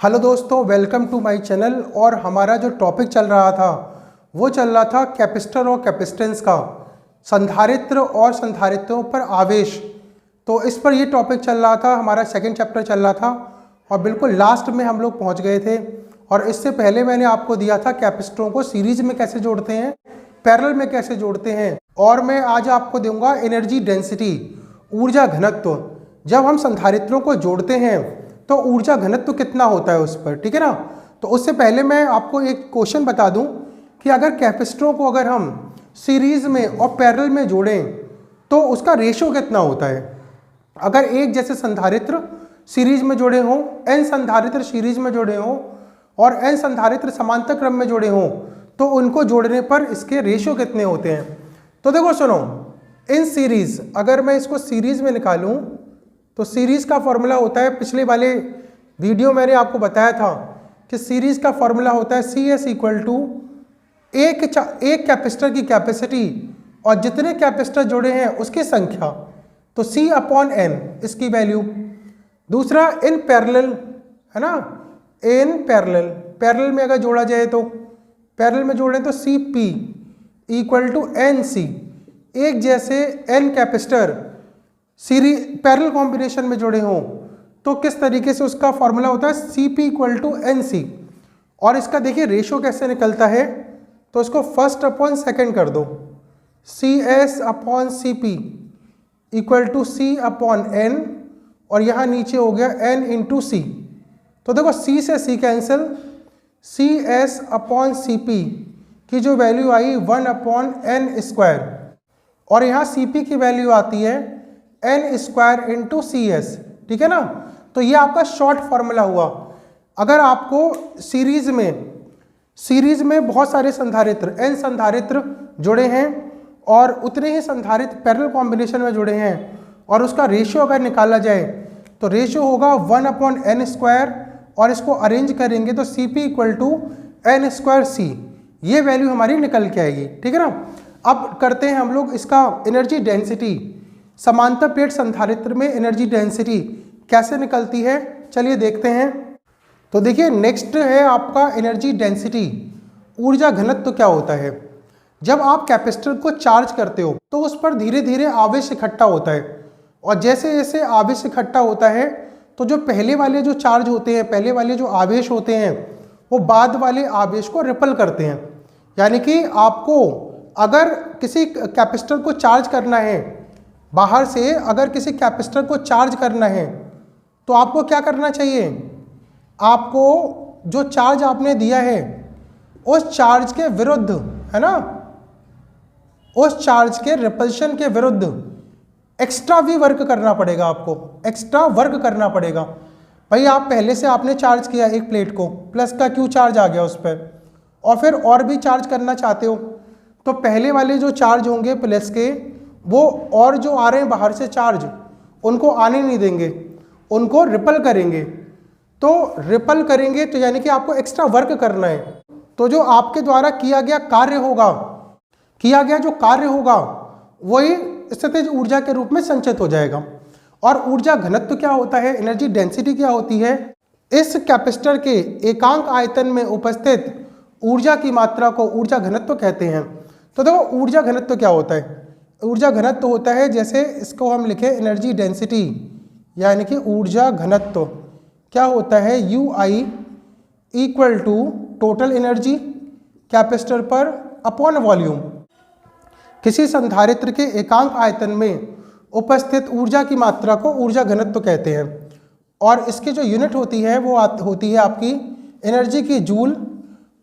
Hello दोस्तों, welcome to my channel. और हमारा जो टॉपिक चल रहा था वो चल रहा था कैपेसिटर और कैपेसिटेंस का, संधारित्र और संधारित्रों पर आवेश। तो इस पर ये टॉपिक चल रहा था, हमारा सेकंड चैप्टर चल रहा था और बिल्कुल लास्ट में हम लोग पहुंच गए थे। और इससे पहले मैंने आपको दिया था कैपेसिटरों को सीरीज में कैसे जोड़ते हैं, पैरेलल में कैसे जोड़ते हैं। और मैं आज आपको दूंगा एनर्जी डेंसिटी, ऊर्जा घनत्व। जब हम संधारित्रों को जोड़ते हैं तो ऊर्जा घनत्व कितना होता है उस पर, ठीक है ना। तो उससे पहले मैं आपको एक क्वेश्चन बता दूं कि अगर कैपेसिटरों को अगर हम सीरीज में और पैरेलल में जोड़ें तो उसका रेशियो कितना होता है। अगर एक जैसे संधारित्र सीरीज में जुड़े हों, n संधारित्र सीरीज में जुड़े हों और n संधारित्र समांतर क्रम में जुड़े हों तो उनको जोड़ने पर इसके रेशियो कितने होते हैं। तो देखो सुनो, इन सीरीज, अगर मैं इसको सीरीज में निकालूं तो सीरीज का फॉर्मूला होता है, पिछले वाले वीडियो मैंने आपको बताया था कि सीरीज का फॉर्मूला होता है CS इक्वल टू एक कैपेसिटर की कैपेसिटी और जितने कैपेसिटर जुड़े हैं उसकी संख्या, तो C अपॉन N इसकी वैल्यू। दूसरा इन पैरेलल, है ना, इन पैरेलल में अगर जोड़ा जाए तो पैरेलल में जोड़ें तो CP इक्वल टू NC। एक जैसे N capacitor series parallel combination में जुड़े हों तो किस तरीके से उसका फॉर्मूला होता है CP इक्वल टू NC। और इसका देखिए रेशियो कैसे निकलता है, तो इसको फर्स्ट अपॉन सेकंड कर दो, CS upon CP equal to C upon N और यहाँ नीचे हो गया N इंटू C। तो देखो C से C cancel, CS upon CP की जो वैल्यू आई 1 अपॉन N स्क्वायर और यहाँ CP की वैल्यू आती है N स्क्वायर इंटू CS, ठीक है ना। तो ये आपका शॉर्ट फॉर्मूला हुआ। अगर आपको सीरीज में बहुत सारे संधारित्र N संधारित्र जुड़े हैं और उतने ही संधारित्र पैरेलल कॉम्बिनेशन में जुड़े हैं और उसका रेशियो अगर निकाला जाए तो रेशियो होगा 1 अपॉन N स्क्वायर और इसको अरेंज करेंगे तो CP equal to N square C, ये वैल्यू हमारी निकल के आएगी, ठीक है ना। अब करते हैं हम लोग इसका एनर्जी डेंसिटी, समांतर प्लेट संधारित्र में एनर्जी डेंसिटी कैसे निकलती है, चलिए देखते हैं। तो देखिए नेक्स्ट है आपका एनर्जी डेंसिटी, ऊर्जा घनत्व क्या होता है। जब आप कैपेसिटर को चार्ज करते हो तो उस पर धीरे धीरे आवेश इकट्ठा होता है और जैसे जैसे आवेश इकट्ठा होता है तो जो पहले वाले जो चार्ज होते हैं, पहले वाले जो आवेश होते हैं वो बाद वाले आवेश को रिपल करते हैं। यानी कि आपको अगर किसी कैपेसिटर को चार्ज करना है, बाहर से अगर किसी कैपेसिटर को चार्ज करना है तो आपको क्या करना चाहिए, आपको जो चार्ज आपने दिया है उस चार्ज के विरुद्ध, है ना, उस चार्ज के रिपल्शन के विरुद्ध एक्स्ट्रा भी वर्क करना पड़ेगा, आपको एक्स्ट्रा वर्क करना पड़ेगा। भाई आप पहले से आपने चार्ज किया एक प्लेट को, प्लस का Q चार्ज आ गया उस पर और फिर और भी चार्ज करना चाहते हो तो पहले वाले जो चार्ज होंगे प्लस के, वो और जो आ रहे हैं बाहर से चार्ज उनको आने नहीं देंगे, उनको रिपल करेंगे। तो रिपल करेंगे तो यानी कि आपको एक्स्ट्रा वर्क करना है। तो जो आपके द्वारा किया गया जो कार्य होगा वही स्थितिज ऊर्जा के रूप में संचित हो जाएगा। और ऊर्जा घनत्व क्या होता है, एनर्जी डेंसिटी क्या होती है, इस कैपेसिटर के एकांक आयतन में उपस्थित ऊर्जा की मात्रा को ऊर्जा घनत्व कहते हैं। तो देखो ऊर्जा घनत्व क्या होता है, ऊर्जा घनत्व होता है, जैसे इसको हम लिखे एनर्जी डेंसिटी यानी कि ऊर्जा घनत्व क्या होता है, UI equal to total energy capacitor पर अपॉन वॉल्यूम। किसी संधारित्र के एकांक आयतन में उपस्थित ऊर्जा की मात्रा को ऊर्जा घनत्व कहते हैं। और इसकी जो यूनिट होती है वो होती है आपकी एनर्जी की जूल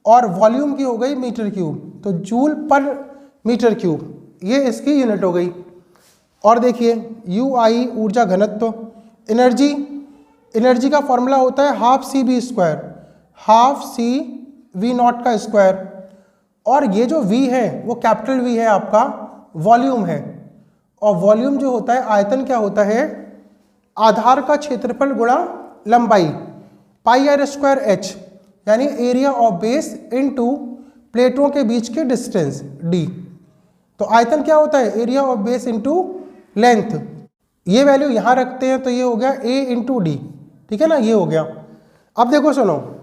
और वॉल्यूम की हो गई मीटर क्यूब, तो जूल पर मीटर क्यूब ये इसकी यूनिट हो गई। और देखिए UI ऊर्जा घनत्व, एनर्जी का फॉर्मूला होता है half CV square, half CV0 का स्क्वायर। और ये जो V है वो कैपिटल V है, आपका वॉल्यूम है। और वॉल्यूम जो होता है, आयतन क्या होता है, आधार का क्षेत्रफल गुणा लंबाई, πr²h यानी एरिया ऑफ बेस इनटू प्लेटों के बीच के डिस्टेंस D। तो आयतन क्या होता है, area of base into length. ये वैल्यू यहाँ रखते हैं तो ये हो गया A इंटू डी, ठीक है ना, ये हो गया। अब देखो सुनो,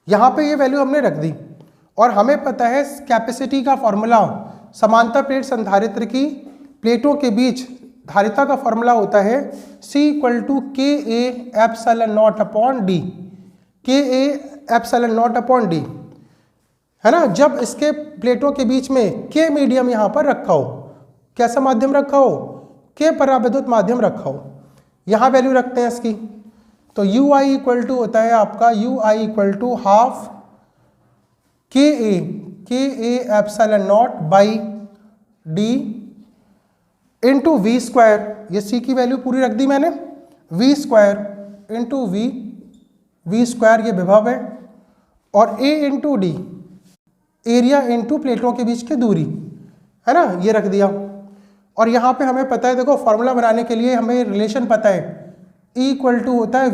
यहाँ पे ये वैल्यू हमने रख दी और हमें पता है कैपेसिटी का फॉर्मूला, समांतर प्लेट संधारित्र की प्लेटों के बीच धारिता का फॉर्मूला होता है C = KA epsilon not upon D, KA epsilon not upon D, है ना। जब इसके प्लेटों के बीच में K मीडियम यहाँ पर रखा हो, कैसा माध्यम रखा हो, K पराविद्युत माध्यम रखा हो, यहाँ वैल्यू रखते हैं इसकी। तो UI इक्वल टू होता है आपका UI equal to half KA epsilon naught by D into V square, ये C की वैल्यू पूरी रख दी मैंने, V square into V square ये विभव है, और A into D area into प्लेटों के बीच की दूरी, है ना, ये रख दिया। और यहाँ पे हमें पता है, देखो फॉर्मूला बनाने के लिए हमें रिलेशन पता है, E इक्वल टू होता है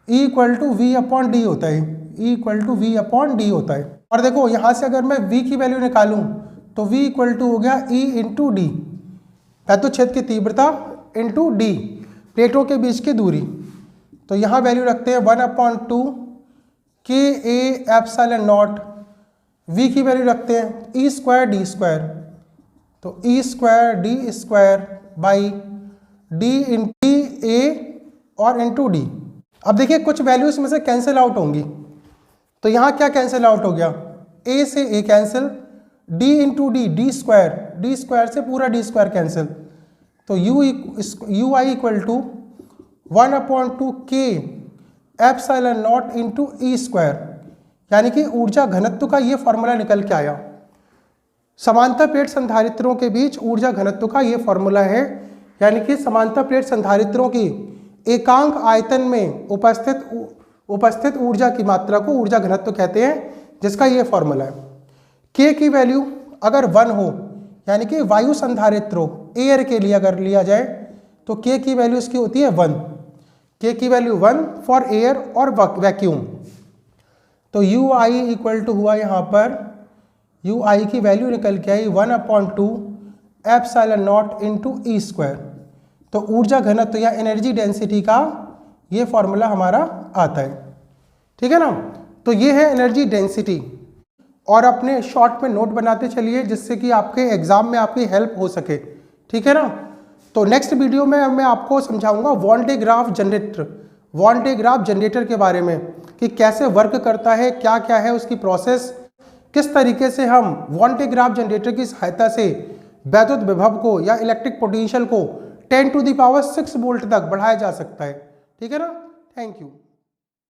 E equal to V upon D होता है, E equal to V upon D होता है। और देखो यहाँ से अगर मैं V की वैल्यू निकालूँ तो V इक्वल टू हो गया E इंटू डी, धातु छेद की तीव्रता इंटू डी प्लेटों के बीच की दूरी। तो यहाँ वैल्यू रखते हैं 1/2 KA एप्सिलॉन नॉट, V की वैल्यू रखते हैं E स्क्वायर डी स्क्वायर, तो E square D square by D into A और इंटू डी। अब देखिए कुछ वैल्यूज में से कैंसिल आउट होंगी, तो यहाँ क्या कैंसिल आउट हो गया, A से A cancel, D into D square से पूरा डी स्क्वायर कैंसिल, तो UI equal to 1/2 K epsilon naught into E square, यानी कि ऊर्जा घनत्व का ये फॉर्मूला निकल के आया। समांतर प्लेट संधारित्रों के बीच ऊर्जा घनत्व का ये फॉर्मूला है, यानी कि समांतर प्लेट संधारित्रों की एकांक आयतन में उपस्थित ऊर्जा की मात्रा को ऊर्जा घनत्व कहते हैं, जिसका ये फॉर्मूला है। K की वैल्यू अगर 1 हो, यानी कि वायु संधारित्रों एयर के लिए अगर लिया जाए तो K की वैल्यू इसकी होती है 1, K की वैल्यू 1 फॉर एयर और वैक्यूम। तो UI इक्वल टू हुआ यहाँ पर, UI की वैल्यू निकल के आई 1/2 epsilon naught into E square. तो ऊर्जा घनत्व या एनर्जी डेंसिटी का ये फॉर्मूला हमारा आता है, ठीक है ना। तो ये है एनर्जी डेंसिटी, और अपने शॉर्ट में नोट बनाते चलिए जिससे कि आपके एग्जाम में आपकी हेल्प हो सके, ठीक है ना। तो नेक्स्ट वीडियो में मैं आपको समझाऊंगा वॉन डे ग्राफ जनरेटर के बारे में, कि कैसे वर्क करता है, क्या क्या है उसकी प्रोसेस, किस तरीके से हम वॉन डे ग्राफ जनरेटर की सहायता से वैद्युत विभव को या इलेक्ट्रिक पोटेंशियल को 10⁶ वोल्ट तक बढ़ाया जा सकता है, ठीक है ना। Thank you.